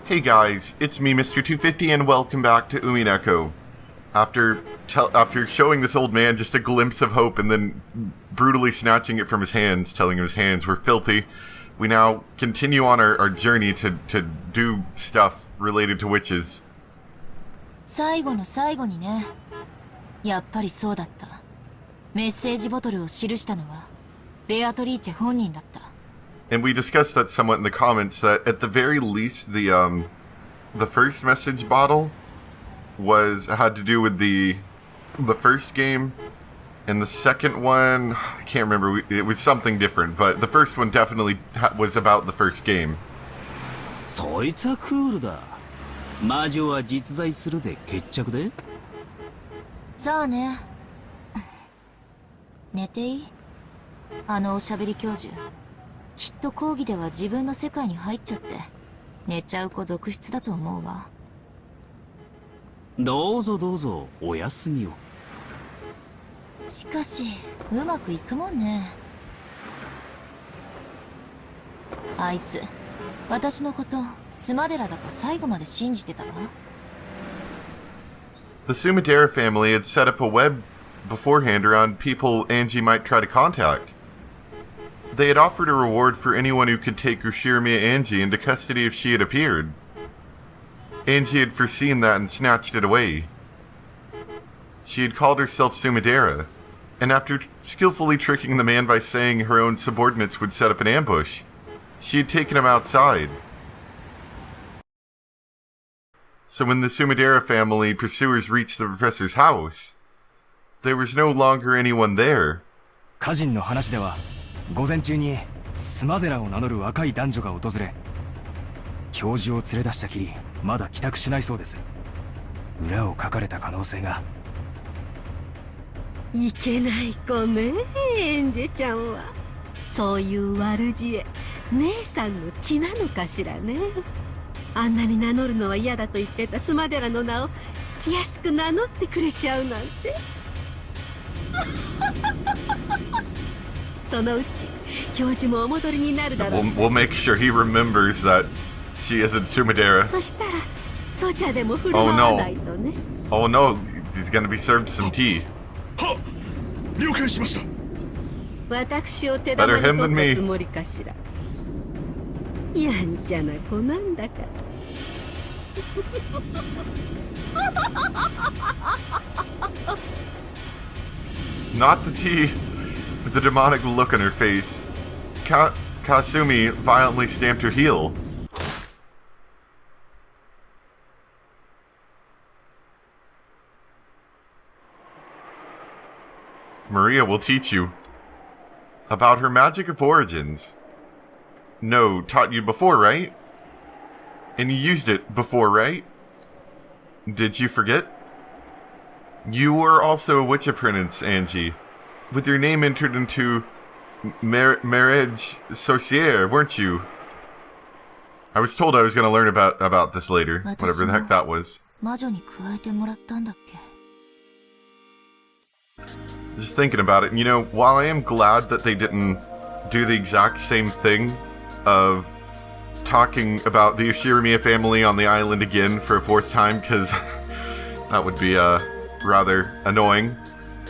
Hey guys, it's me, Mr. 250, and welcome back to Umineko. After showing this old man just a glimpse of hope and then brutally snatching it from his hands, telling him his hands were filthy, we now continue on our journey to do stuff related to witches. 最後の最後にね。やっぱりそうだった。メッセージボトルを記したのはベアトリーチェ本人だった。And we discussed that somewhat in the comments that at the very least the first message bottle had to do with the first game, and the second one I can't remember, it was something different, but the first one definitely was about the first game. そいつはクールだ。魔女は実在するで決着で。さあね。寝ていい？あのおしゃべり教授。きっと講義では自分の世界に入っちゃって寝ちゃう子続出だと思うわ。どうぞどうぞお休みを。しかしうまくいくもんね。あいつ私のことスマデラだと最後まで信じてたわ。The Sumida family had set up a web beforehand around people Angie might try to contact. They had offered a reward for anyone who could take Ushirimiya Angie into custody if she had appeared. Angie had foreseen that and snatched it away. She had called herself Sumidera, and after skillfully tricking the man by saying her own subordinates would set up an ambush, she had taken him outside. So when the Sumidera family pursuers reached the professor's house, there was no longer anyone there. 家人の話では午前中にスマデラを名乗る若い男女が訪れ、教授を連れ出したきりまだ帰宅しないそうです。裏をかかれた可能性が。いけない子ね、エンジェちゃんは。そういう悪知恵、姉さんの血なのかしらね。あんなに名乗るのは嫌だと言ってたスマデラの名を気安く名乗ってくれちゃうなんて。そのうち教授もお戻りになるだろう。We'll make sure he remembers that she isn't Sumidera. そしたらソチャでも振る舞わないとね。Oh no, he's gonna be served some tea. はっ、了解しました。私を手玉に取ったつもりかしら。やんちゃな子なんだから。Not the tea. With the demonic look on her face, Kasumi violently stamped her heel. Maria will teach you about her magic of origins. No, taught you before, right? And you used it before, right? Did you forget? You were also a witch apprentice, Angie, with your name entered into marriage sorcière, weren't you? I was told I was going to learn about this later, whatever the heck that was. 魔女に加えてもらったんだっけ? Just thinking about it, and you know, while I am glad that they didn't do the exact same thing of talking about the Ushirimiya family on the island again for a fourth time, because that would be rather annoying.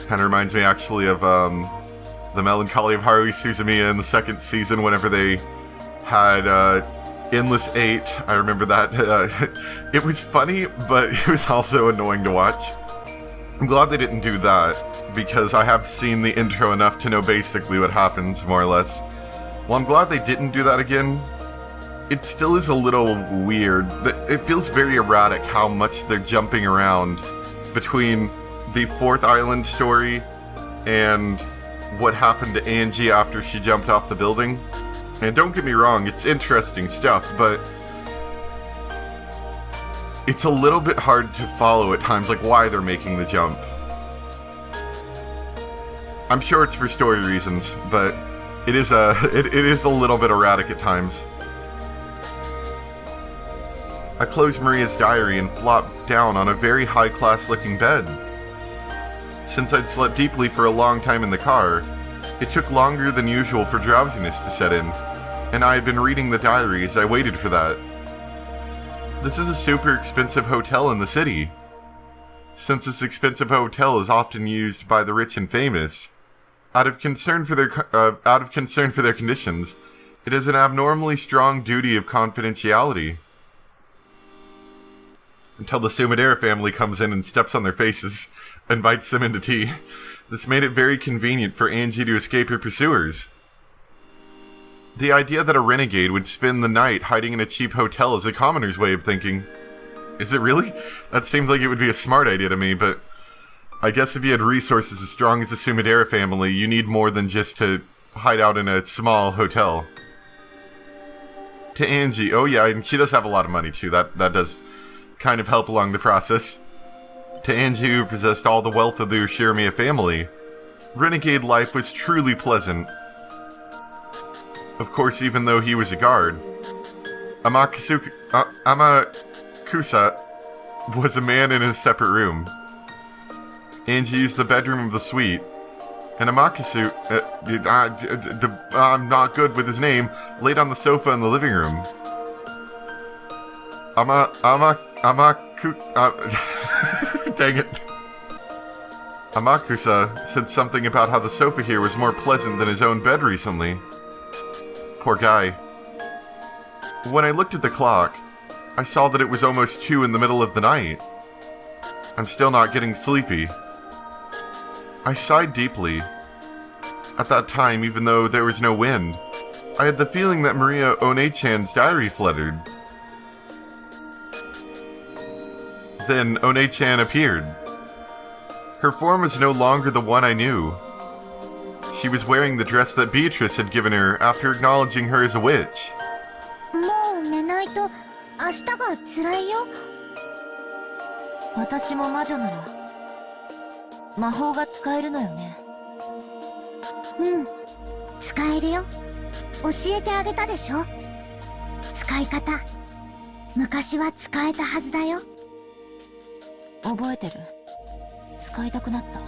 Kind of reminds me actually of the Melancholy of Haruhi Suzumiya in the second season whenever they had Endless 8. I remember that. It was funny, but it was also annoying to watch. I'm glad they didn't do that, because I have seen the intro enough to know basically what happens, more or less. Well, I'm glad they didn't do that again. It still is a little weird. It feels very erratic how much they're jumping around between the fourth island story and what happened to Angie after she jumped off the building. And don't get me wrong, it's interesting stuff, but it's a little bit hard to follow at times, like why they're making the jump. I'm sure it's for story reasons, but it is a little bit erratic at times. I closed Maria's diary and flopped down on a very high-class looking bed. Since I'd slept deeply for a long time in the car, it took longer than usual for drowsiness to set in, and I had been reading the diary as I waited for that. This is a super expensive hotel in the city. Since this expensive hotel is often used by the rich and famous, out of concern for their conditions, it is an abnormally strong duty of confidentiality. Until the Sumida family comes in and steps on their faces, invites them into tea. This made it very convenient for Angie to escape her pursuers. The idea that a renegade would spend the night hiding in a cheap hotel is a commoner's way of thinking. Is it really? That seems like it would be a smart idea to me, but I guess if you had resources as strong as the Sumida family, you need more than just to hide out in a small hotel. To Angie, oh yeah, and she does have a lot of money too, that does kind of help along the process. To Angie, who possessed all the wealth of the Ushirimiya family, renegade life was truly pleasant. Of course, even though he was a guard, Amakusa was a man in a separate room. Angie used the bedroom of the suite, and Amakusa, I'm not good with his name, laid on the sofa in the living room. Dang it. Amakusa said something about how the sofa here was more pleasant than his own bed recently. Poor guy. When I looked at the clock, I saw that it was almost 2 in the middle of the night. I'm still not getting sleepy. I sighed deeply. At that time, even though there was no wind, I had the feeling that Maria One-chan's diary fluttered. Then One-chan appeared. Her form was no longer the one I knew. She was wearing the dress that Beatrice had given her after acknowledging her as a witch. もう寝ないと明日が辛いよ。私も魔女なら魔法が使えるのよね。うん、使えるよ。教えてあげたでしょ。使い方、昔は使えたはずだよ。覚えてる。使いたくなった。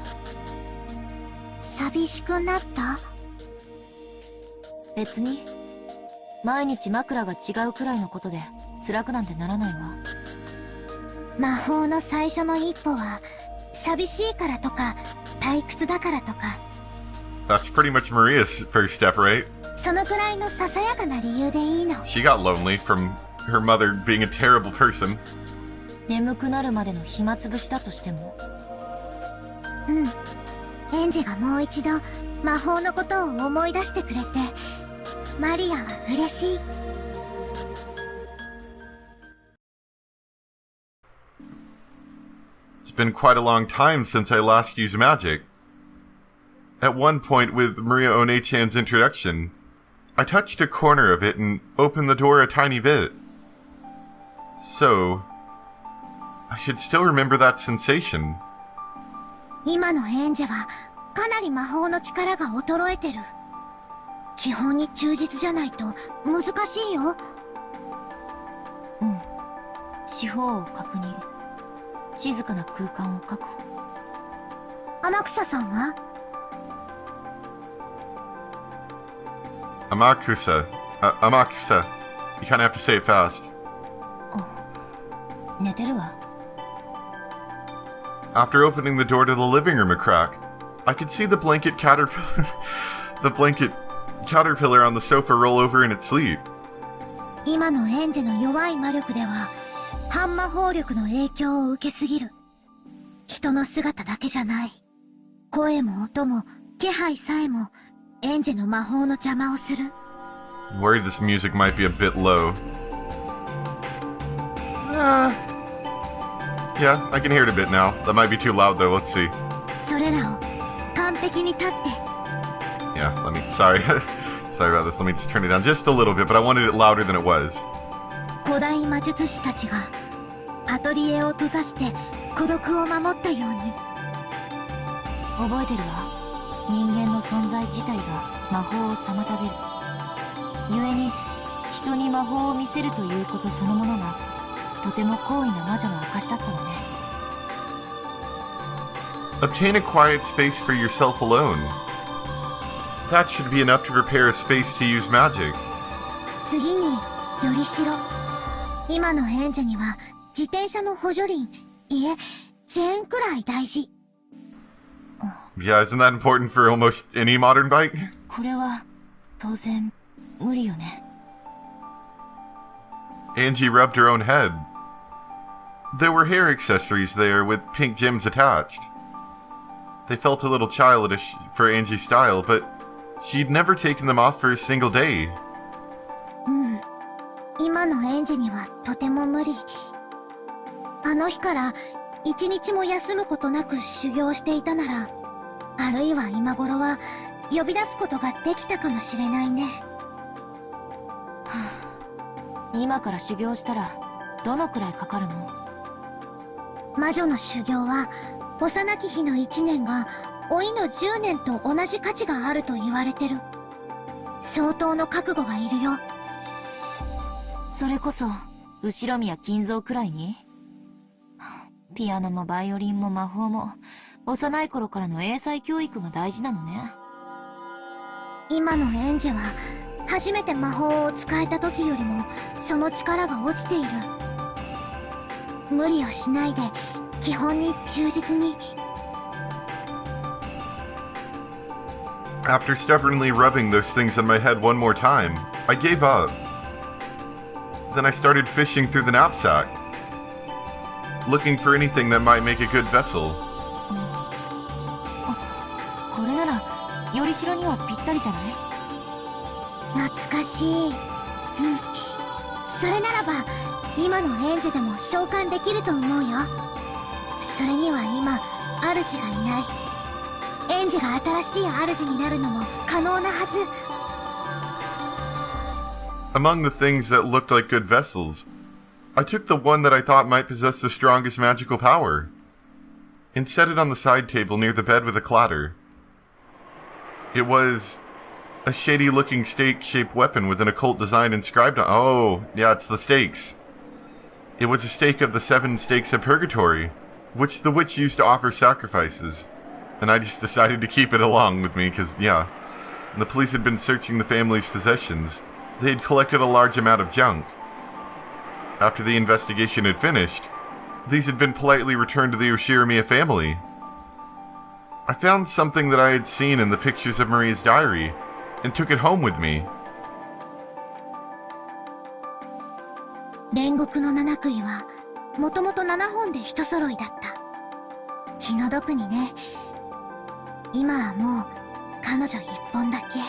寂しくなった？別に。毎日枕が違うくらいのことで辛くなんてならないわ。魔法の最初の一歩は寂しいからとか退屈だからとか。That's pretty much Maria's first step, right? そのくらいのささやかな理由でいいの。She got lonely from her mother being a terrible person. 眠くなるまでの暇つぶしだとしても。うん。エンジがもう一度魔法のことを思い出してくれて、マリアは嬉しい。It's been quite a long time since I last used magic. At one point with Maria One-chan's introduction, I touched a corner of it and opened the door a tiny bit. So, I should still remember that sensation. 今のエンジェはかなり魔法の力が衰えてる。基本に忠実じゃないと難しいよ。うん。四方を確認。静かな空間を確保。天草さんは？ Amakusa. Amakusa. You kinda have to say it fast. 寝てるわ。After opening the door to the living room a crack, I could see the blanket caterpillar on the sofa roll over in its sleep. 今のエンジェの弱い魔力では半魔法力の影響を受けすぎる。人の姿だけじゃない。声も音も気配さえもエンジェの魔法の邪魔をする。I'm worried this music might be a bit low. Yeah, I can hear it a bit now. That might be too loud though, let's see. それらを完璧に立って。Yeah, sorry. Sorry about this. Let me just turn it down just a little bit, but I wanted it louder than it was. 古代魔術師たちがアトリエを閉ざして孤独を守ったように。覚えてるわ。人間の存在自体が魔法を妨げる。故に人に魔法を見せるということそのものがとても高位な魔女の証だったわね。Obtain a quiet space for yourself alone. That should be enough to prepare a space to use magic. 次によりしろ。今の園児には自転車の補助輪、いえ、チェーンくらい大事。Yeah, isn't that important for almost any modern bike? これは当然無理よね。Angie rubbed her own head. There were hair accessories there with pink gems attached. They felt a little childish for Angie's style, but she'd never taken them off for a single day. 今の園児にはとても無理。あの日から一日も休むことなく修行していたなら、あるいは今頃は呼び出すことができたかもしれないね。今から修行したらどのくらいかかるの？魔女の修行は幼き日の1年が老いの10年と同じ価値があると言われてる。相当の覚悟がいるよ。それこそ後ろ身や金蔵くらいに？ピアノもバイオリンも魔法も幼い頃からの英才教育が大事なのね。今の園児は初めて魔法を使えた時よりもその力が落ちている。無理をしないで基本に忠実に。After stubbornly rubbing those things on my head one more time, I gave up. Then I started fishing through the knapsack, looking for anything that might make a good vessel. これならよりしろにはぴったりじゃない？懐かしい。それならば今の園児でも召喚できると思うよ。それには今主がいない。園児が新しい主になるのも可能なはず。Among the things that looked like good vessels, I took the one that I thought might possess the strongest magical power, and set it on the side table near the bed with a clatter. It was a shady-looking stake-shaped weapon with an occult design inscribed on— oh, yeah, it's the stakes. It was a stake of the 7 stakes of Purgatory, which the witch used to offer sacrifices. And I just decided to keep it along with me, because, yeah, the police had been searching the family's possessions. They had collected a large amount of junk. After the investigation had finished, these had been politely returned to the Ushirimiya family. I found something that I had seen in the pictures of Maria's diary, and took it home with me. 煉獄の七杭はもともと7本で一揃いだった。気の毒にね。今はもう彼女1本だけ。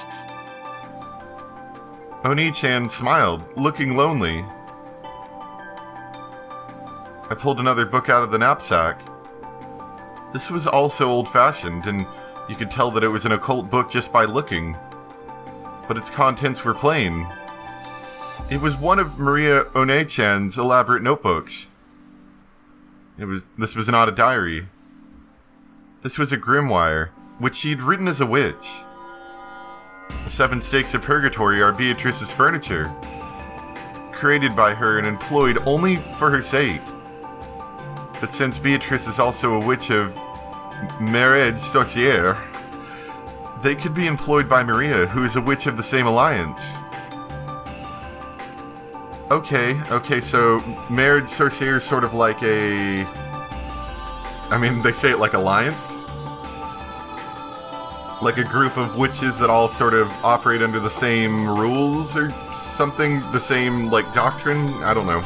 Oni-chan smiled, looking lonely. I pulled another book out of the knapsack. This was also old-fashioned, and you could tell that it was an occult book just by looking. But its contents were plain. It was one of Maria One-chan's elaborate notebooks. This was not a diary. This was a grimoire, which she'd written as a witch. The 7 stakes of Purgatory are Beatrice's furniture, created by her and employed only for her sake. But since Beatrice is also a witch of marriage sorcière, they could be employed by Maria, who is a witch of the same alliance. Okay, so marriage sorcière is sort of like a— I mean, they say it like alliance? Like a group of witches that all sort of operate under the same rules or something? The same, like, doctrine? I don't know.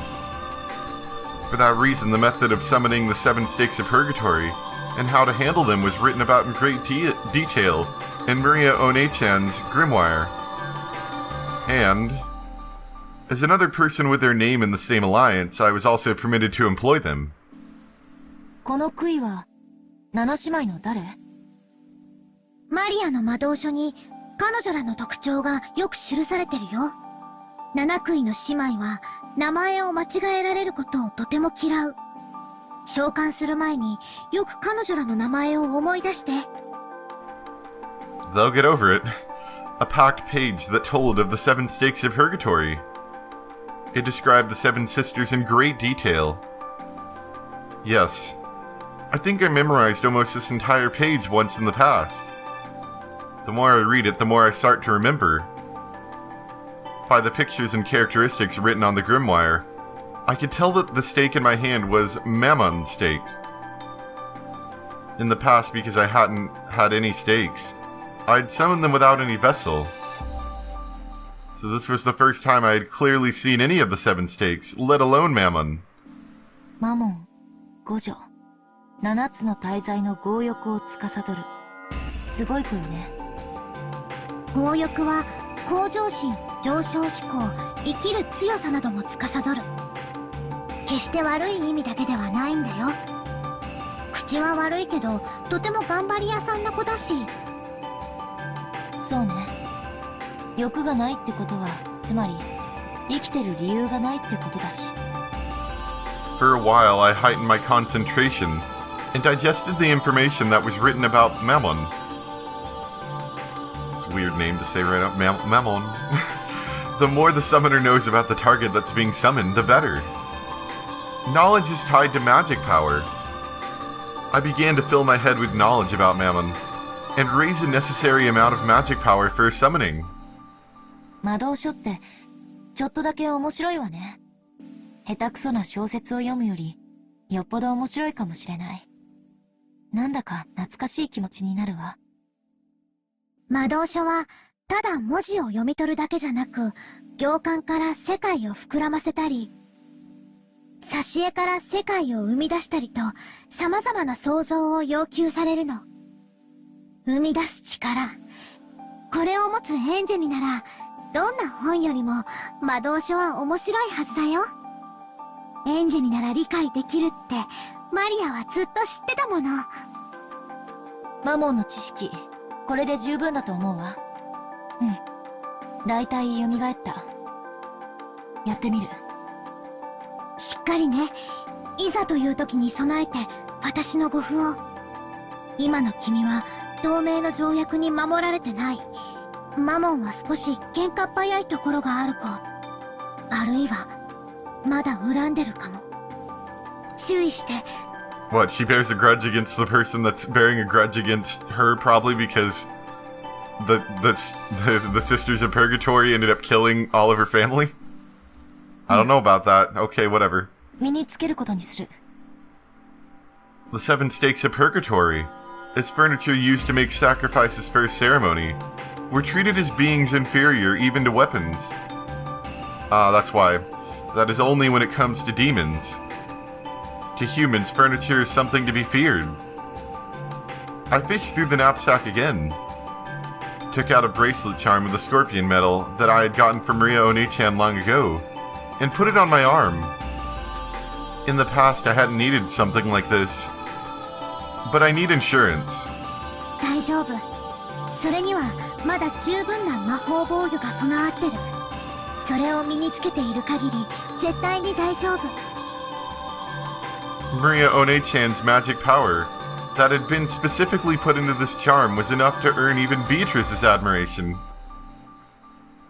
For that reason, the method of summoning the 7 stakes of Purgatory and how to handle them was written about in great detail in Maria One-chan's grimoire. And, as another person with their name in the same alliance, I was also permitted to employ them. この杭は7姉妹の誰？マリアの魔導書に彼女らの特徴がよく記されてるよ。7杭の姉妹は名前を間違えられることをとても嫌う。召喚する前によく彼女らの名前を思い出して。They'll get over it. A packed page that told of the 7 stakes of Purgatory. It described the 7 sisters in great detail. Yes, I think I memorized almost this entire page once in the past. The more I read it, the more I start to remember. By the pictures and characteristics written on the grimoire, I could tell that the stake in my hand was Mammon stake. In the past, because I hadn't had any stakes, I'd summoned them without any vessel. So this was the first time I had clearly seen any of the 7 stakes, let alone Mammon. マモン、五女、7つの大罪の強欲を司る。すごい子よね。強欲は向上心、上昇志向、生きる強さなども司る。決して悪い意味だけではないんだよ。口は悪いけど、とても頑張り屋さんな子だし。そうね。欲がないってことは、つまり生きてる理由がないってことだし。For a while, I heightened my concentration and digested the information that was written about Mammon. It's a weird name to say right up, Mammon. The more the summoner knows about the target that's being summoned, the better. Knowledge is tied to magic power. I began to fill my head with knowledge about Mammon and raise a necessary amount of magic power for summoning. 魔導書ってちょっとだけ面白いわね。下手くそな小説を読むよりよっぽど面白いかもしれない。なんだか懐かしい気持ちになるわ。魔導書はただ文字を読み取るだけじゃなく、行間から世界を膨らませたり、挿絵から世界を生み出したりと様々な想像を要求されるの。生み出す力。これを持つエンジェになら、どんな本よりも魔導書は面白いはずだよ。エンジェになら理解できるってマリアはずっと知ってたもの。マモンの知識、これで十分だと思うわ。うん。だいたい蘇った。やってみる。しっかりね。いざという時に備えて私の護符を。今の君は同盟の条約に守られてない。マモンは少し喧嘩っ早いところがある子。あるいはまだ恨んでるかも。注意して。What, she bears a grudge against the person that's bearing a grudge against her, probably because the sisters of Purgatory ended up killing all of her family? I don't know about that. Okay, whatever. 身につけることにする。The 7 stakes of Purgatory, as furniture used to make sacrifices for a ceremony, were treated as beings inferior even to weapons. Ah, that's why. That is only when it comes to demons. To humans, furniture is something to be feared. I fished through the knapsack again. Took out a bracelet charm with a scorpion metal that I had gotten from Maria One-chan long ago, and put it on my arm. In the past, I hadn't needed something like this. But I need insurance. 大丈夫。それにはまだ十分な魔法防御が備わってる。それを身につけている限り絶対に大丈夫。Maria One-chan's magic power that had been specifically put into this charm was enough to earn even Beatrice's admiration.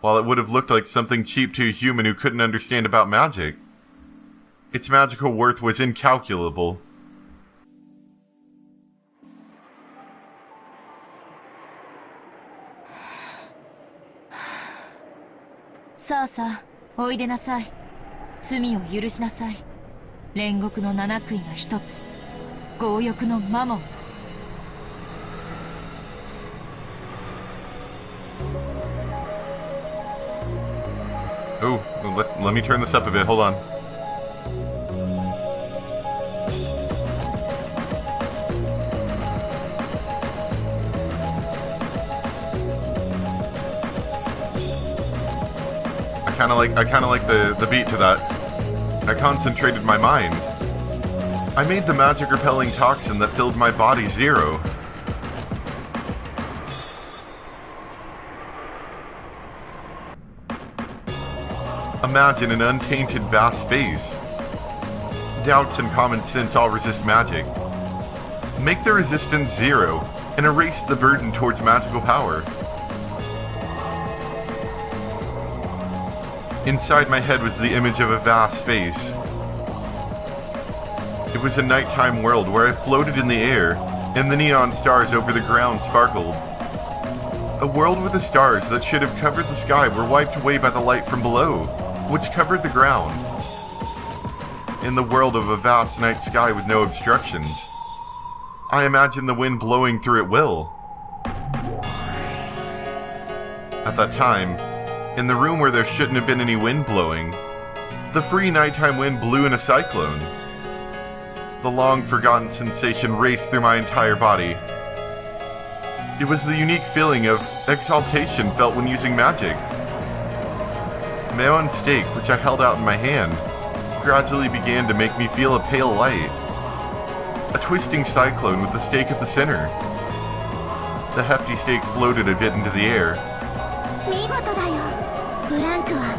While it would have looked like something cheap to a human who couldn't understand about magic, its magical worth was incalculable. さあさあ、おいでなさい。罪を許しなさい。煉獄の七悔の一つ、強欲のマモン。Oh, let me turn this up a bit. Hold on. I kinda like the beat to that. I concentrated my mind. I made the magic repelling toxin that filled my body zero. Imagine an untainted vast space. Doubts and common sense all resist magic. Make the resistance zero and erase the burden towards magical power. Inside my head was the image of a vast space. It was a nighttime world where I floated in the air, and the neon stars over the ground sparkled. A world where the stars that should have covered the sky were wiped away by the light from below, which covered the ground. in the world of a vast night sky with no obstructions. I imagine the wind blowing through at will. At that time, in the room where there shouldn't have been any wind blowing, the free nighttime wind blew in a cyclone. The long-forgotten sensation raced through my entire body. It was the unique feeling of exaltation felt when using magic. Mammon stake, which I held out in my hand, gradually began to make me feel a pale light. A twisting cyclone with the stake at the center. The hefty stake floated a bit into the air. 見事だよ。ブランクは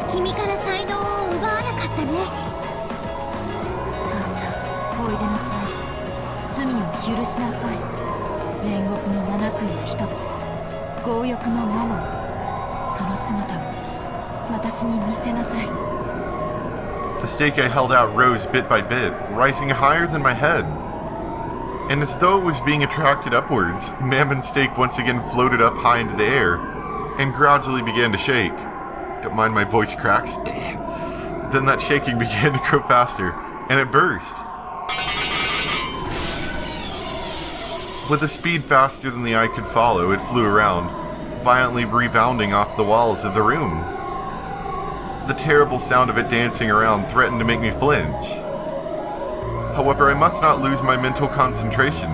君から才能を奪わなかったね。さあさあ、おいでなさい。罪を許しなさい。煉獄の七悔の一つ、強欲のマモン。その姿を私に見せなさい。The stake I held out rose bit by bit, rising higher than my head. And as though it was being attracted upwards, Mammon's stake once again floated up high into the air, and gradually began to shake. Don't mind my voice cracks. Then that shaking began to grow faster, and it burst. With a speed faster than the eye could follow, it flew around, violently rebounding off the walls of the room. The terrible sound of it dancing around threatened to make me flinch. However, I must not lose my mental concentration.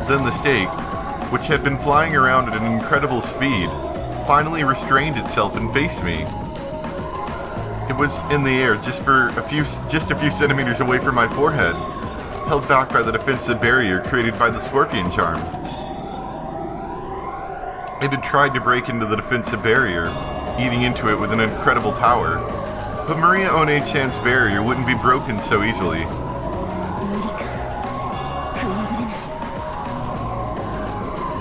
Then the stake, which had been flying around at an incredible speed, finally restrained itself and faced me. It was in the air just a few centimeters away from my forehead, held back by the defensive barrier created by the scorpion charm. It had tried to break into the defensive barrier, eating into it with an incredible power, but Maria One-chan's barrier wouldn't be broken so easily.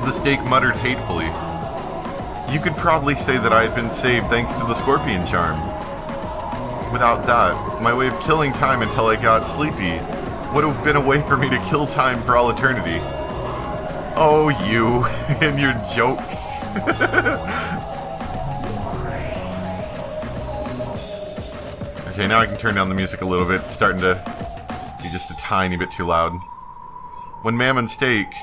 The stake muttered hatefully. You could probably say that I had been saved thanks to the scorpion charm. Without that, my way of killing time until I got sleepy would have been a way for me to kill time for all eternity. Oh, you and your jokes. Okay, now I can turn down the music a little bit. It's starting to be just a tiny bit too loud. When Mammon's stake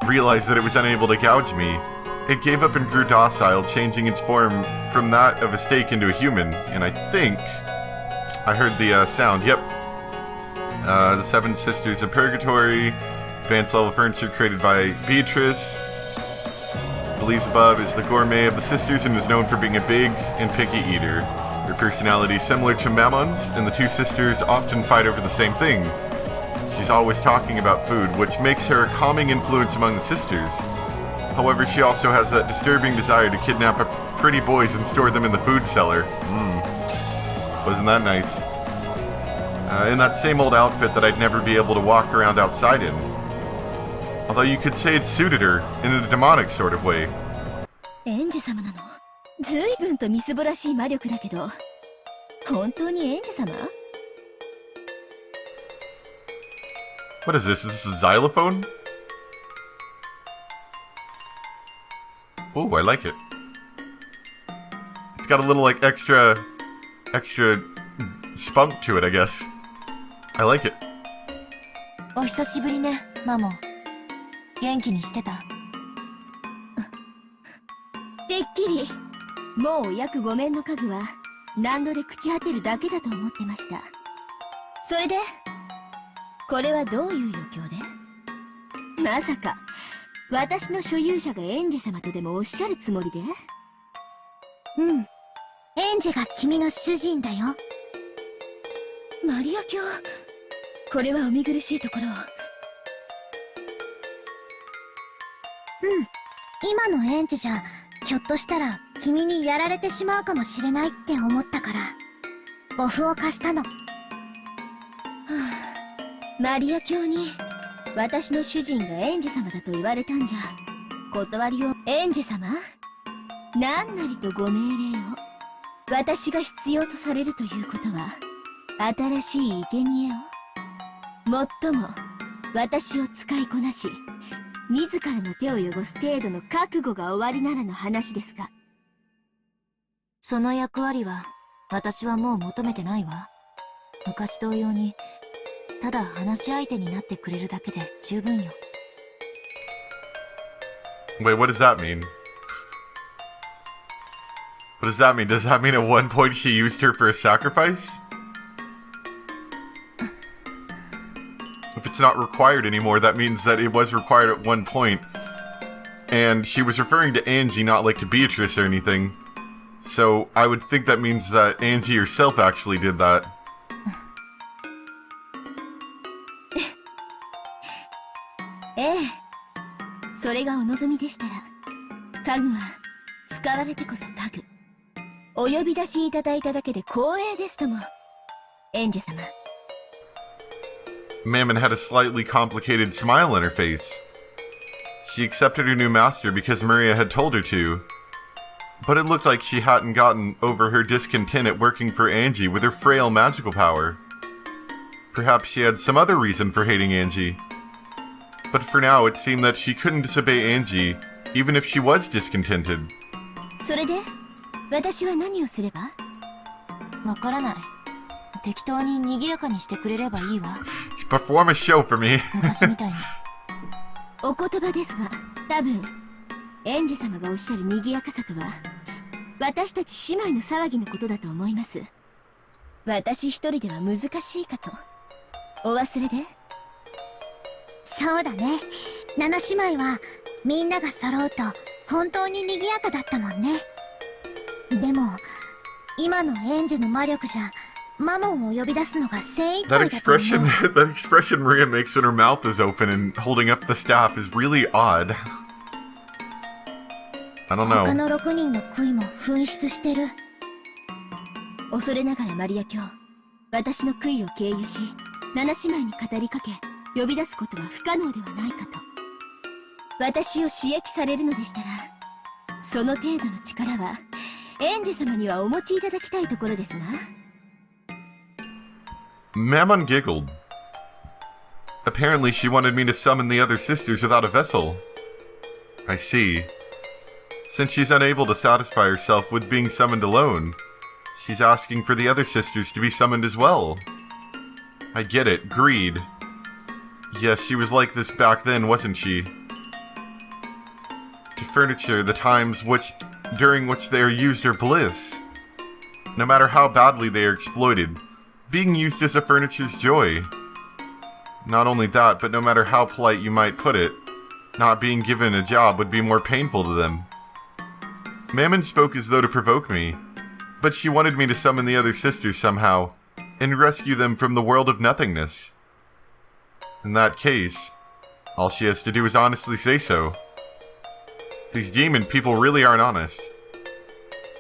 realized that it was unable to gouge me, it gave up and grew docile, changing its form from that of a stake into a human. And I think I heard the sound. Yep. The Seven Sisters of Purgatory. Advanced level furniture created by Beatrice. Believes above is the gourmet of the sisters and is known for being a big and picky eater. Her personality is similar to Mammon's, and the two sisters often fight over the same thing. She's always talking about food, which makes her a calming influence among the sisters. However, she also has that disturbing desire to kidnap pretty boys and store them in the food cellar. Wasn't that nice? In that same old outfit that I'd never be able to walk around outside in. Although you could say it suited her in a demonic sort of way. エンジ様なの？ずいぶんとみすぼらしい魔力だけど、本当にエンジ様？ What is this? Is this a xylophone? Oh, I like it. It's got a little like extra spunk to it, I guess. I like it. お久しぶりね、マモン。元気にしてた？てっきりもう約5面の家具は何度で朽ち果てるだけだと思ってました。それでこれはどういう余興で？まさか私の所有者がエンジ様とでもおっしゃるつもりで？うん、エンジが君の主人だよ。マリア卿、これはお見苦しいところを。今のエンジじゃひょっとしたら君にやられてしまうかもしれないって思ったからお符を貸したの。マリア卿に私の主人がエンジ様だと言われたんじゃ断りを。エンジ様、何なりとご命令を。私が必要とされるということは新しい生贄を。もっとも私を使いこなし自らの手を汚す程度の覚悟が終わりならの話ですが。その役割は私はもう求めてないわ。昔同様にただ話し相手になってくれるだけで十分よ。 Wait, what does that mean? What does that mean? Does that mean at one point she used her for a sacrifice? If it's not required anymore, that means that it was required at one point. And she was referring to Angie, not like to Beatrice or anything. So I would think that means that Angie herself actually did that. ええ、それがお望みでしたら、家具は使われてこそ家具。お呼び出しいただいただけで光栄ですとも。園児様。Mammon had a slightly complicated smile on her face. She accepted her new master because Maria had told her to. But it looked like she hadn't gotten over her discontent at working for Angie with her frail magical power. Perhaps she had some other reason for hating Angie. But for now, it seemed that she couldn't disobey Angie, even if she was discontented. それで、私は何をすれば？わからない。適当に賑やかにしてくれればいいわ。Perform a show for me. 昔みたいに。お言葉ですが、多分、園児様がおっしゃる賑やかさとは、私たち姉妹の騒ぎのことだと思います。私一人では難しいかと。お忘れで？そうだね。七姉妹はみんなが揃うと本当に賑やかだったもんね。でも今の園児の魔力じゃマモンを呼び出すのが精一杯だと思う。That expression Maria makes when her mouth is open and holding up the staff is really odd. I don't know. 他の6人の杭も紛失してる。恐れながらマリア卿、私の杭を経由し、七姉妹に語りかけ、呼び出すことは不可能ではないかと。私を刺激されるのでしたら、その程度の力は、園児様にはお持ちいただきたいところですが。Mammon giggled. Apparently she wanted me to summon the other sisters without a vessel. I see. Since she's unable to satisfy herself with being summoned alone, she's asking for the other sisters to be summoned as well. I get it. Greed. Yes, she was like this back then, wasn't she? To furniture the times during which they are used are bliss. No matter how badly they are exploited, being used as a furniture's joy. Not only that, but no matter how polite you might put it, not being given a job would be more painful to them. Mammon spoke as though to provoke me, but she wanted me to summon the other sisters somehow, and rescue them from the world of nothingness. In that case, all she has to do is honestly say so. These demon people really aren't honest.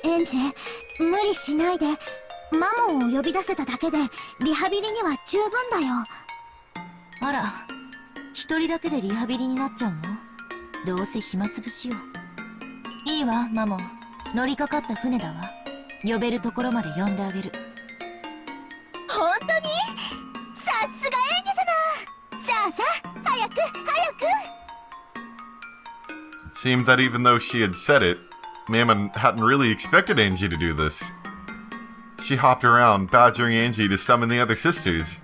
園児、無理しないで。マモンを呼び出せただけでリハビリには十分だよ。あら、一人だけでリハビリになっちゃうの？どうせ暇つぶしよ。いいわ、マモン。乗りかかった船だわ。呼べるところまで呼んであげる。本当に？さすが園児様！さあさあ、早く早く！ It seemed that even though she had said it, Mammon hadn't really expected Angie to do this. She hopped around, badgering Angie to summon the other sisters.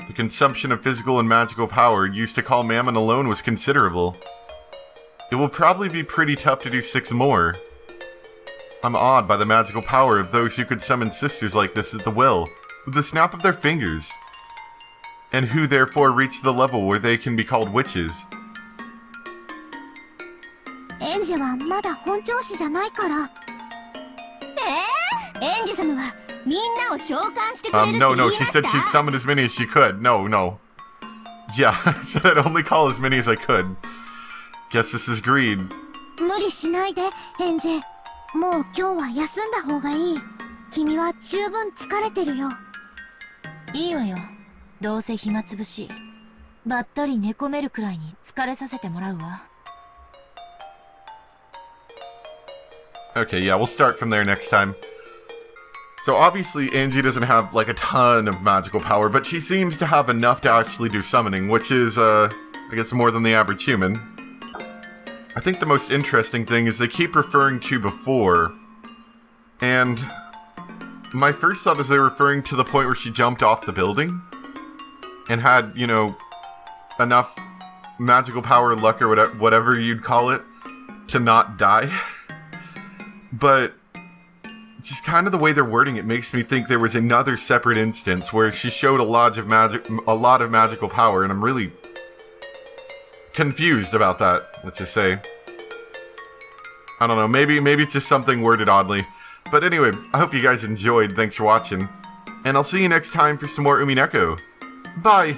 The consumption of physical and magical power used to call Mammon alone was considerable. It will probably be pretty tough to do 6 more. I'm awed by the magical power of those who could summon sisters like this at the will, with the snap of their fingers, and who therefore reach the level where they can be called witches. 園児はまだ本調子じゃないから。園児様はみんなを召喚してくれるって言い No, ま no, し she た？ said she'd summon as many as she could. No, no. Yeah, I said I'd only call as many as I could. Guess this is greed. 無理しないで、園児。もう今日は休んだ方がいい。君は十分疲れてるよ。いいわよ。どうせ暇つぶし。ばったり寝込めるくらいに疲れさせてもらうわ。Okay, yeah, we'll start from there next time. So obviously Angie doesn't have like a ton of magical power, but she seems to have enough to actually do summoning, which is I guess more than the average human. I think the most interesting thing is they keep referring to before, and my first thought is they're referring to the point where she jumped off the building and had, you know, enough magical power, luck, or whatever you'd call it, to not die. But just kind of the way they're wording it makes me think there was another separate instance where she showed a lot of magical power, and I'm really confused about that, let's just say. I don't know, maybe it's just something worded oddly. But anyway, I hope you guys enjoyed. Thanks for watching. And I'll see you next time for some more Umineko. Bye!